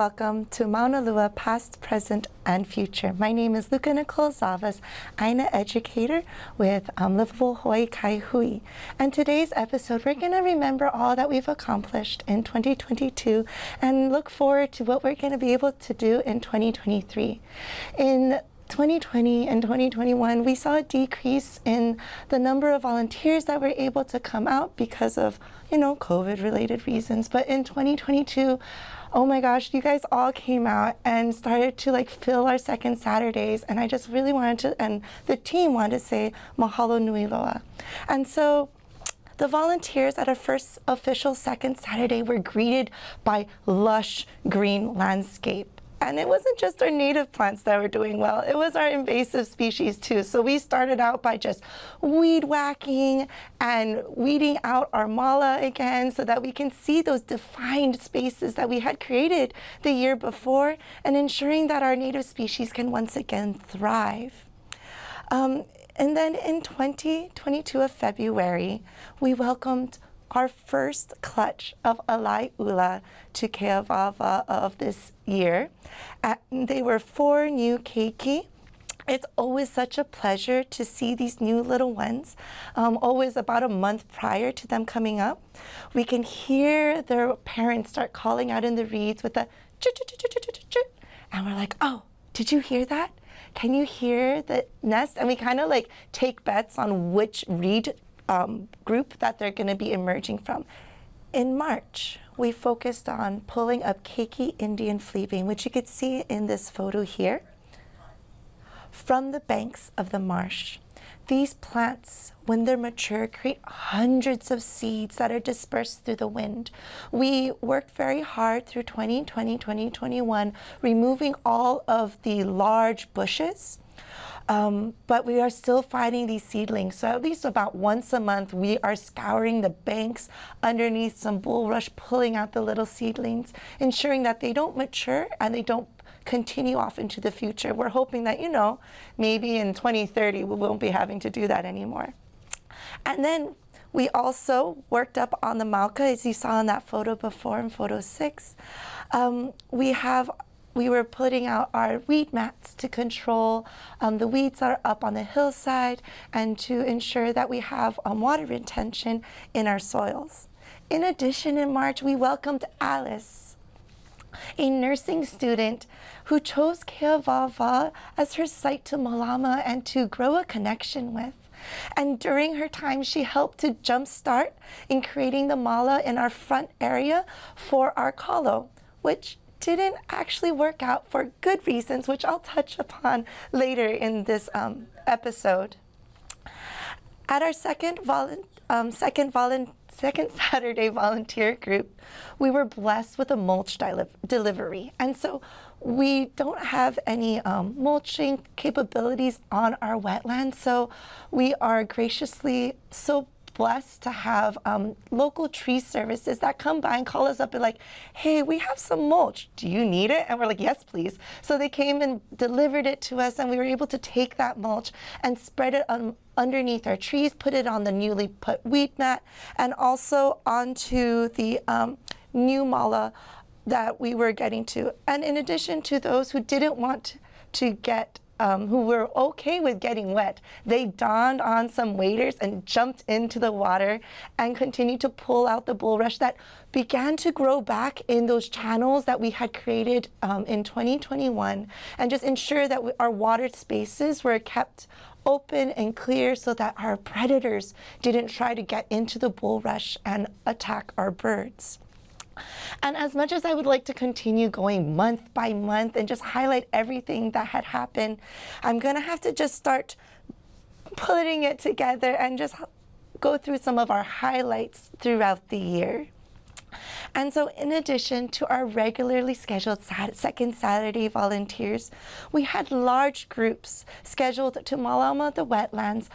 welcome to Maunalua, past, present, and future. My name is Luka Zavas. I'm an educator with Livable Hawaii Kai Hui. And today's episode, we're going to remember all that we've accomplished in 2022 and look forward to what we're going to be able to do in 2023. In 2020 and 2021, we saw a decrease in the number of volunteers that were able to come out because of, COVID-related reasons. But in 2022, oh my gosh, you guys all came out and started to fill our second Saturdays. And I just really wanted to, and the team wanted to say mahalo nui loa. And so the volunteers at our first official second Saturday were greeted by lush green landscape. And it wasn't just our native plants that were doing well, it was our invasive species too. So we started out by just weed whacking and weeding out our mala again so that we can see those defined spaces that we had created the year before and ensuring that our native species can once again thrive. And then in 2022 of February, we welcomed our first clutch of Ōlelo to Keawava of this year. They were 4 new keiki. It's always such a pleasure to see these new little ones, always about a month prior to them coming up. We can hear their parents start calling out in the reeds with a chut-chut-chut-chut-chut-chut. And we're like, oh, did you hear that? Can you hear the nest? And we kind of take bets on which reed group that they're going to be emerging from. In March, we focused on pulling up keiki Indian fleabane, which you could see in this photo here, from the banks of the marsh. These plants, when they're mature, create hundreds of seeds that are dispersed through the wind. We worked very hard through 2020, 2021, removing all of the large bushes. But we are still finding these seedlings. So at least about once a month, we are scouring the banks underneath some bulrush, pulling out the little seedlings, ensuring that they don't mature and they don't continue off into the future. We're hoping that, maybe in 2030, we won't be having to do that anymore. And then we also worked up on the mauka, as you saw in that photo before, in photo 6. We were putting out our weed mats to control the weeds that are up on the hillside and to ensure that we have water retention in our soils. In addition, in March, we welcomed Alice, a nursing student who chose Keawava as her site to malama and to grow a connection with. And during her time, she helped to jumpstart in creating the mala in our front area for our kalo, which didn't actually work out for good reasons, which I'll touch upon later in this episode. At our second Saturday volunteer group, we were blessed with a mulch delivery. And so we don't have any mulching capabilities on our wetlands. So we are graciously so blessed to have local tree services that come by and call us up and hey, we have some mulch. Do you need it? And we're like, yes, please. So they came and delivered it to us, and we were able to take that mulch and spread it underneath our trees, put it on the newly put weed mat, and also onto the new mala that we were getting to. And in addition to those who didn't want to get who were okay with getting wet, they donned on some waders and jumped into the water and continued to pull out the bulrush that began to grow back in those channels that we had created in 2021, and just ensure that our water spaces were kept open and clear so that our predators didn't try to get into the bulrush and attack our birds. And as much as I would like to continue going month by month and just highlight everything that had happened, I'm going to have to just start putting it together and just go through some of our highlights throughout the year. And so in addition to our regularly scheduled second Saturday volunteers, we had large groups scheduled to malama the wetlands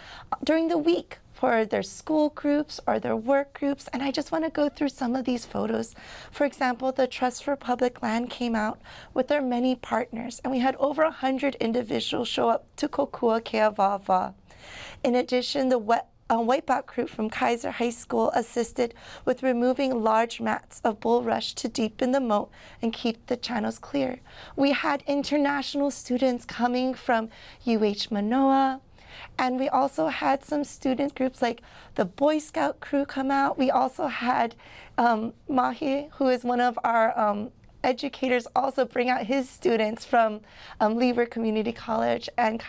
during the week for their school groups or their work groups. And I just want to go through some of these photos. For example, the Trust for Public Land came out with their many partners, and we had over 100 individuals show up to Kokua Keawava. In addition, the Whiteback crew from Kaiser High School assisted with removing large mats of bulrush to deepen the moat and keep the channels clear. We had international students coming from UH Manoa, and we also had some student groups like the Boy Scout crew come out. We also had Mahi, who is one of our educators, also bring out his students from Ōlelo Community College and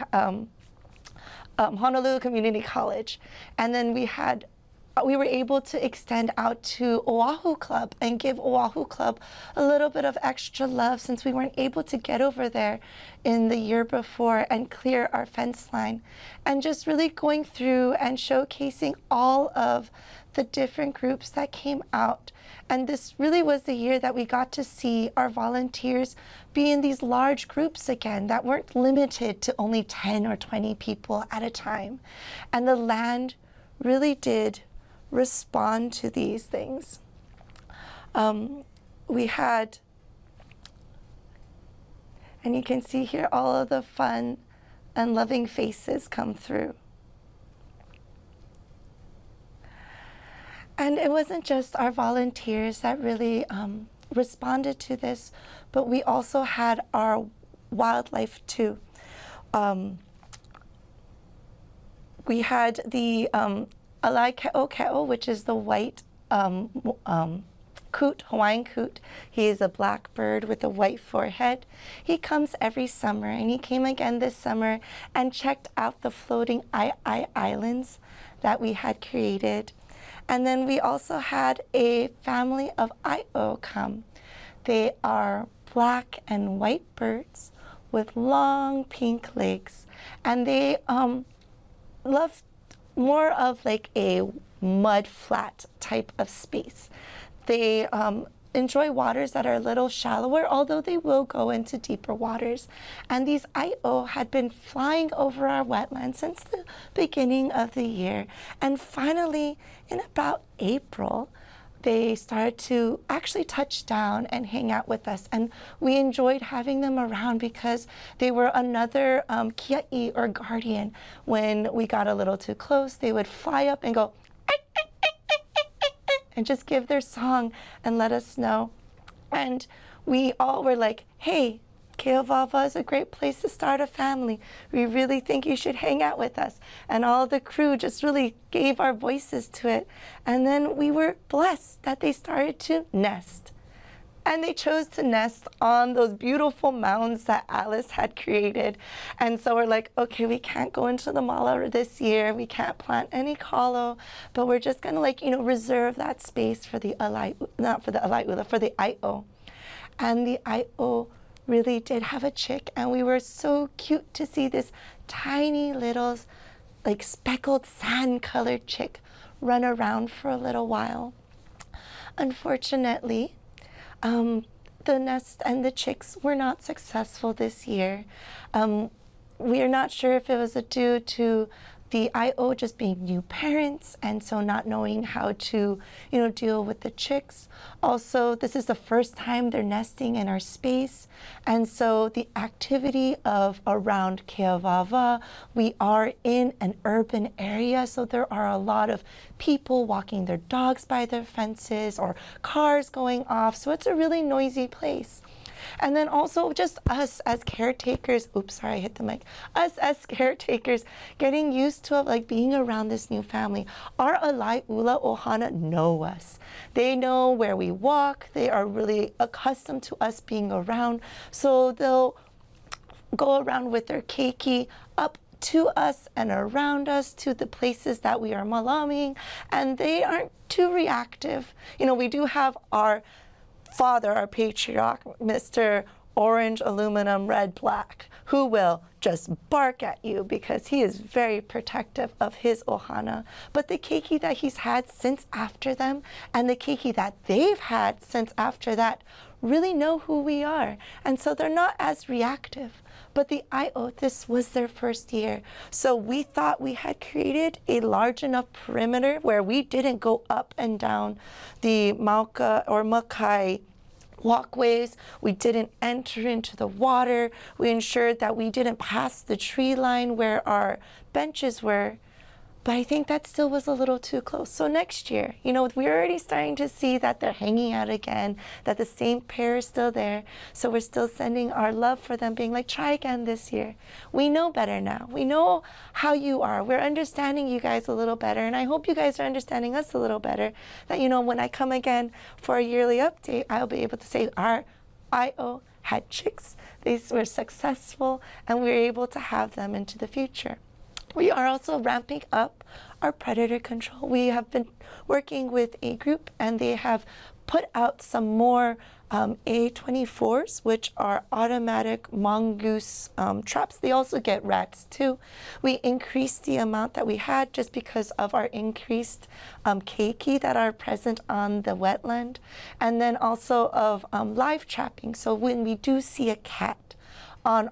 Honolulu Community College. And then we were able to extend out to Oahu Club and give Oahu Club a little bit of extra love since we weren't able to get over there in the year before and clear our fence line. And just really going through and showcasing all of the different groups that came out. And this really was the year that we got to see our volunteers be in these large groups again that weren't limited to only 10 or 20 people at a time. And the land really did respond to these things. We had, and you can see here all of the fun and loving faces come through. And it wasn't just our volunteers that really responded to this, but we also had our wildlife too. We had the ʻleloNet, which is the white coot, Hawaiian coot. He is a black bird with a white forehead. He comes every summer, and he came again this summer and checked out the floating islands that we had created. And then we also had a family of Io come. They are black and white birds with long pink legs, and they love more of like a mud flat type of space. They enjoy waters that are a little shallower, although they will go into deeper waters. And these Io had been flying over our wetlands since the beginning of the year. And finally, in about April, they started to actually touch down and hang out with us. And we enjoyed having them around because they were another kia'i or guardian. When we got a little too close, they would fly up and go, and just give their song and let us know. And we all were like, hey, Ke'owawa is a great place to start a family. We really think you should hang out with us. And all the crew just really gave our voices to it. And then we were blessed that they started to nest. And they chose to nest on those beautiful mounds that Alice had created. And so we're like, okay, we can't go into the mala this year. We can't plant any kalo, but we're just gonna reserve that space for the for the Io. And the Io really did have a chick, and we were so cute to see this tiny little like speckled sand colored chick run around for a little while. Unfortunately, the nest and the chicks were not successful this year. We are not sure if it was due to the Io just being new parents and so not knowing how to, deal with the chicks. Also, this is the first time they're nesting in our space. And so the activity of around Ke'owawa, we are in an urban area, so there are a lot of people walking their dogs by their fences or cars going off. So it's a really noisy place. And then also just us as caretakers, oops, sorry, I hit the mic. Us as caretakers getting used to like being around this new family. Our Alai'ula Ohana know us. They know where we walk. They are really accustomed to us being around. So they'll go around with their keiki up to us and around us to the places that we are malaming, and they aren't too reactive. We do have our father, our patriarch, Mr. Orange, Aluminum, Red, Black, who will just bark at you because he is very protective of his ohana. But the keiki that he's had since after them and the keiki that they've had since after that really know who we are. And so they're not as reactive. But the Io, this was their first year. So we thought we had created a large enough perimeter where we didn't go up and down the Mauka or Makai walkways. We didn't enter into the water. We ensured that we didn't pass the tree line where our benches were. But I think that still was a little too close. So next year, you know, we're already starting to see that they're hanging out again, that the same pair is still there. So we're still sending our love for them, being like, try again this year. We know better now. We know how you are. We're understanding you guys a little better. And I hope you guys are understanding us a little better. That, you know, when I come again for a yearly update, I'll be able to say our IO had chicks. They were successful, and we were able to have them into the future. We are also ramping up our predator control. We have been working with a group, and they have put out some more A24s, which are automatic mongoose traps. They also get rats too. We increased the amount that we had just because of our increased keiki that are present on the wetland, and then also of live trapping. So when we do see a cat on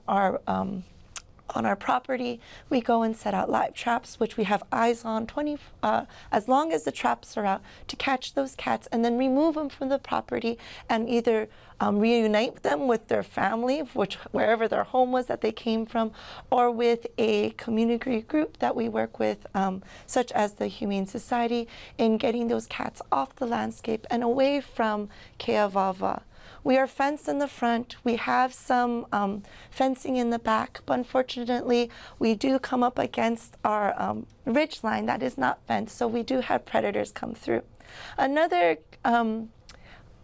our property, we go and set out live traps, which we have eyes on as long as the traps are out, to catch those cats and then remove them from the property and either reunite them with their family, wherever their home was that they came from, or with a community group that we work with, such as the Humane Society, in getting those cats off the landscape and away from Keawava. We are fenced in the front. We have some fencing in the back, but unfortunately, we do come up against our ridge line that is not fenced, so we do have predators come through. Another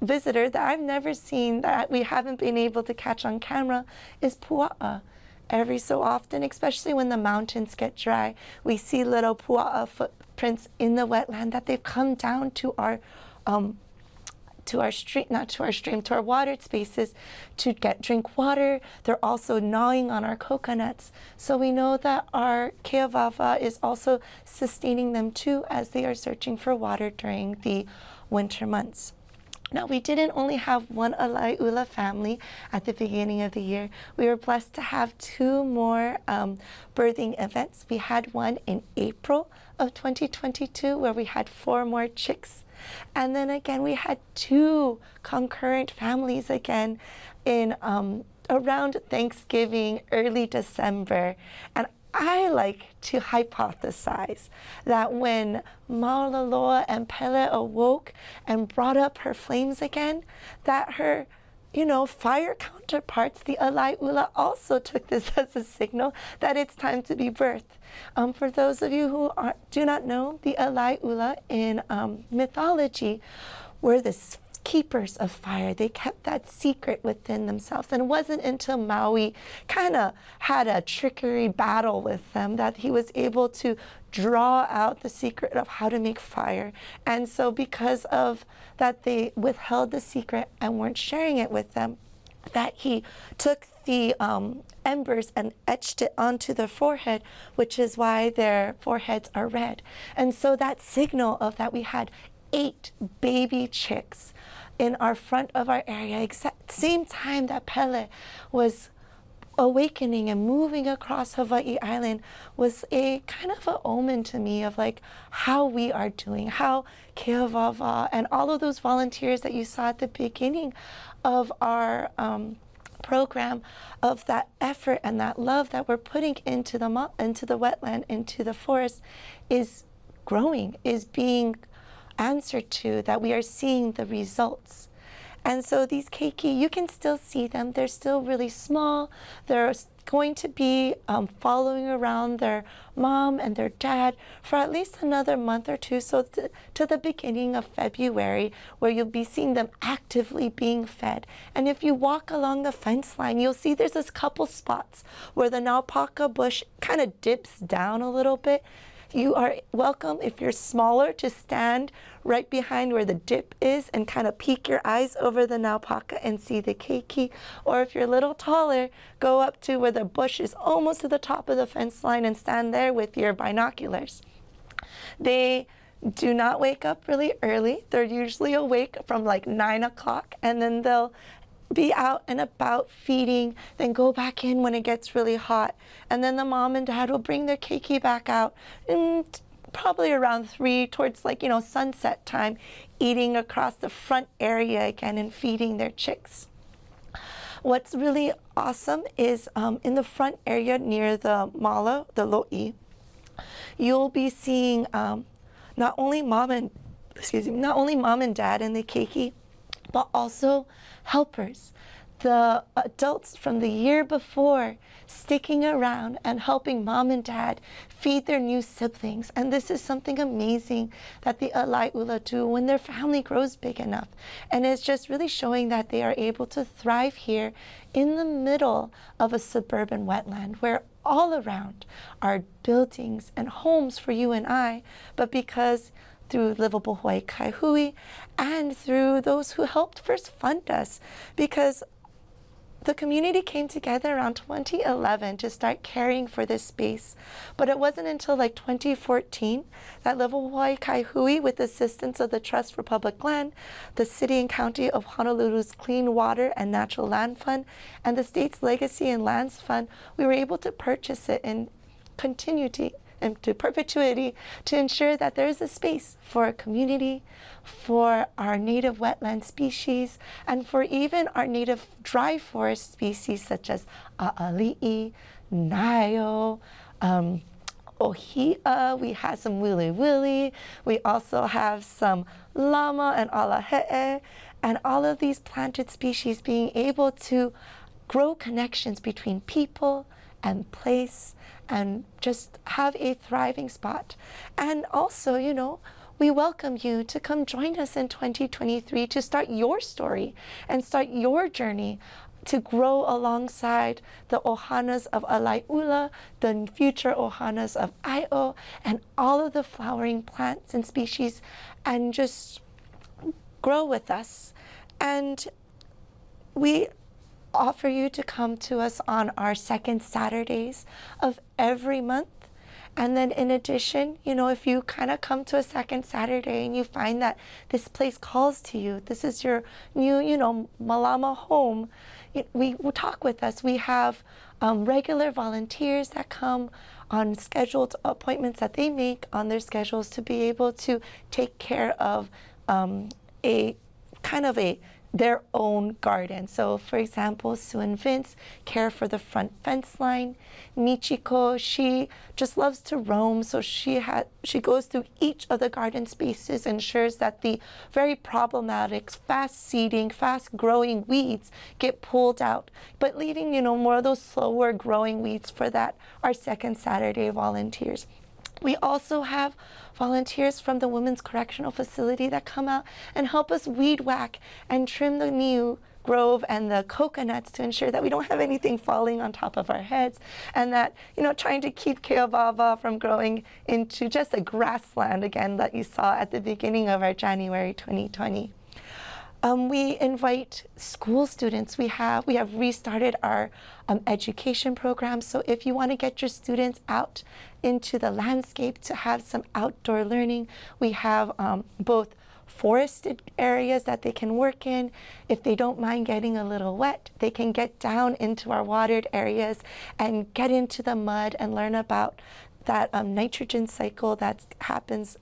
visitor that I've never seen that we haven't been able to catch on camera is pua'a. Every so often, especially when the mountains get dry, we see little pua'a footprints in the wetland that they've come down to our watered spaces to drink water. They're also gnawing on our coconuts. So we know that our Keawava is also sustaining them too, as they are searching for water during the winter months. Now, we didn't only have one ʻleloNet family at the beginning of the year. We were blessed to have two more birthing events. We had one in April of 2022 where we had 4 more chicks. And then again, we had 2 concurrent families again in around Thanksgiving, early December. And I like to hypothesize that when Maunalua and Pele awoke and brought up her flames again, that her, fire counterparts, the ʻleloNet, also took this as a signal that it's time to be birthed. For those of you who do not know, the ʻleloNet in mythology were the keepers of fire. They kept that secret within themselves. And it wasn't until Maui kind of had a trickery battle with them that he was able to draw out the secret of how to make fire. And so because of that, they withheld the secret and weren't sharing it with them, that he took the embers and etched it onto their forehead, which is why their foreheads are red. And so that signal of that, we had 8 baby chicks in our front of our area, exact same time that Pele was awakening and moving across Hawaii Island, was a kind of an omen to me of like how we are doing, how Keawava and all of those volunteers that you saw at the beginning of our program, of that effort and that love that we're putting into the wetland, into the forest, is growing, is being answered to, that we are seeing the results. And so these keiki, you can still see them. They're still really small. They're going to be following around their mom and their dad for at least another month or two, so to the beginning of February, where you'll be seeing them actively being fed. And if you walk along the fence line, you'll see there's this couple spots where the naupaka bush kind of dips down a little bit. You are welcome, if you're smaller, to stand right behind where the dip is and kind of peek your eyes over the naupaka and see the keiki. Or if you're a little taller, go up to where the bush is almost to the top of the fence line and stand there with your binoculars. They do not wake up really early. They're usually awake from like 9 o'clock, and then they'll be out and about feeding, then go back in when it gets really hot. And then the mom and dad will bring their keiki back out in probably around 3, towards sunset time, eating across the front area again and feeding their chicks. What's really awesome is in the front area near the mala, the lo'i, you'll be seeing not only mom and dad in the keiki, but also helpers, the adults from the year before sticking around and helping mom and dad feed their new siblings. And this is something amazing that the ʻleloNet do when their family grows big enough. And it's just really showing that they are able to thrive here in the middle of a suburban wetland where all around are buildings and homes for you and I, but because through Livable Hawaii Kai Hui and through those who helped first fund us, because the community came together around 2011 to start caring for this space. But it wasn't until like 2014 that Livable Hawaii Kai Hui, with the assistance of the Trust for Public Land, the City and County of Honolulu's Clean Water and Natural Land Fund, and the state's Legacy and Lands Fund, we were able to purchase it in continuity and to perpetuity to ensure that there is a space for a community, for our native wetland species, and for even our native dry forest species such as a'ali'i, naio, ohia. We have some wili. We also have some lama and alahe'e, and all of these planted species being able to grow connections between people and place and just have a thriving spot. And also, you know, we welcome you to come join us in 2023 to start your story and start your journey to grow alongside the ohanas of Alai'ula, the future ohanas of Ai'o, and all of the flowering plants and species, and just grow with us. And we offer you to come to us on our second Saturdays of every month. And then in addition, you know, if you kind of come to a second Saturday and you find that this place calls to you, this is your new, you know, Malama home, we will talk with us. We have regular volunteers that come on scheduled appointments that they make on their schedules to be able to take care of their own garden. So for example, Sue and Vince care for the front fence line. Michiko, she just loves to roam, so she goes through each of the garden spaces, ensures that the very problematic, fast seeding, fast growing weeds get pulled out, but leaving, you know, more of those slower growing weeds for that, our second Saturday volunteers. We also have volunteers from the Women's Correctional Facility that come out and help us weed whack and trim the new grove and the coconuts to ensure that we don't have anything falling on top of our heads, and that, you know, trying to keep Keawava from growing into just a grassland again that you saw at the beginning of our January 2020. We invite school students. We have restarted our education program. So if you want to get your students out into the landscape to have some outdoor learning, we have both forested areas that they can work in. If they don't mind getting a little wet, they can get down into our watered areas and get into the mud and learn about that nitrogen cycle that happens,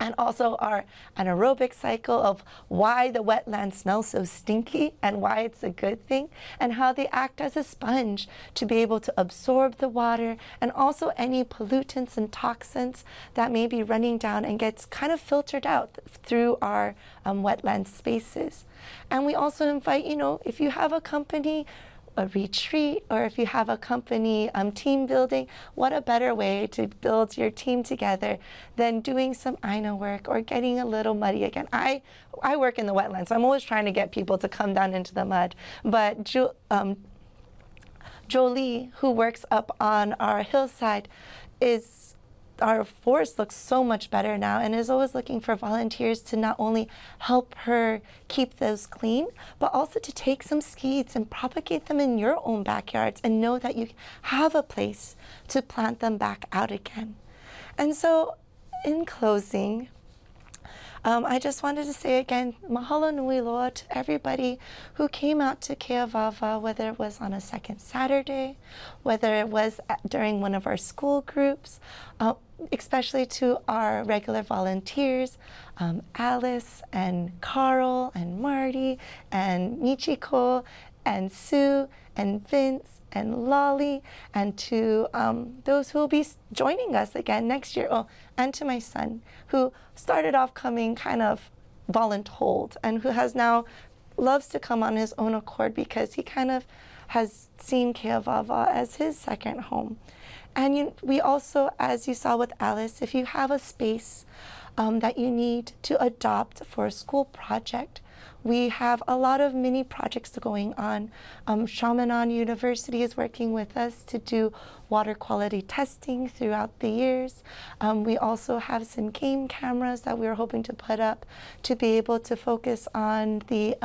and also our anaerobic cycle of why the wetlands smell so stinky and why it's a good thing, and how they act as a sponge to be able to absorb the water and also any pollutants and toxins that may be running down and gets kind of filtered out through our wetland spaces. And we also invite, you know, if you have a company, a retreat, or if you have a company team building, what a better way to build your team together than doing some Aina work or getting a little muddy again. I work in the wetlands, so I'm always trying to get people to come down into the mud. But Jolie, who works up on our hillside, our forest looks so much better now and is always looking for volunteers to not only help her keep those clean, but also to take some seeds and propagate them in your own backyards and know that you have a place to plant them back out again. And so in closing, I just wanted to say again, mahalo nui loa to everybody who came out to Keawava, whether it was on a second Saturday, whether it was during one of our school groups, especially to our regular volunteers, Alice and Carl and Marty and Michiko and Sue and Vince and Lolly, and to those who will be joining us again next year. Oh, and to my son, who started off coming kind of voluntold and who has now loves to come on his own accord because he kind of has seen Keawava as his second home. And we also, as you saw with Alice, if you have a space that you need to adopt for a school project, we have a lot of mini projects going on. Chaminade University is working with us to do water quality testing throughout the years. We also have some game cameras that we're hoping to put up to be able to focus on the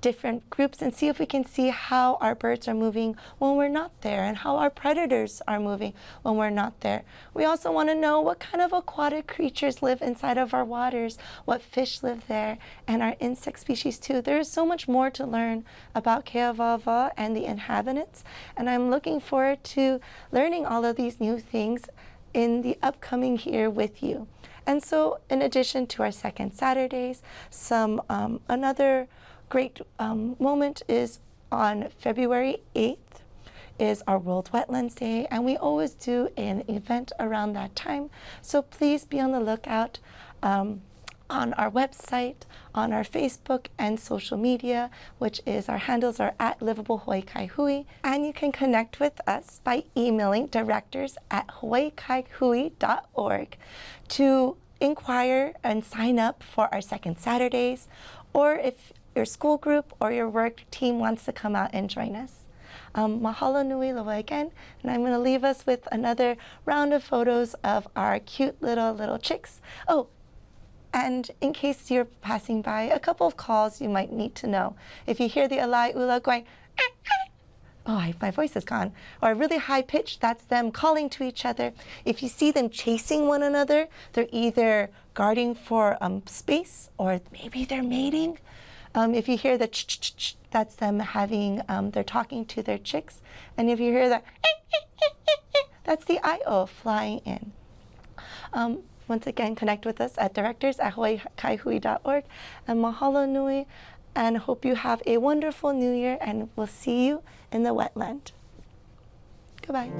different groups and see if we can see how our birds are moving when we're not there and how our predators are moving when we're not there. We also want to know what kind of aquatic creatures live inside of our waters, what fish live there, and our insect species too. There is so much more to learn about Keawava and the inhabitants, and I'm looking forward to learning all of these new things in the upcoming year with you. And so in addition to our second Saturdays, another great moment is on February 8th is our World Wetlands Day, and we always do an event around that time. So please be on the lookout on our website, on our Facebook and social media, which is our handles are at Livable Hawaii Kai Hui, and you can connect with us by emailing directors@hawaiikaihui.org to inquire and sign up for our second Saturdays, or if your school group or your work team wants to come out and join us. Mahalo nui loa again, and I'm going to leave us with another round of photos of our cute little chicks. Oh, and in case you're passing by, a couple of calls you might need to know. If you hear the alai ula going, oh, my voice is gone, or a really high pitch, that's them calling to each other. If you see them chasing one another, they're either guarding for space or maybe they're mating. If you hear the ch-ch-ch, that's them having, they're talking to their chicks. And if you hear the that's the I-O flying in. Once again, connect with us at directors@hawaiikaihui.org. And mahalo nui, and hope you have a wonderful new year, and we'll see you in the wetland. Goodbye.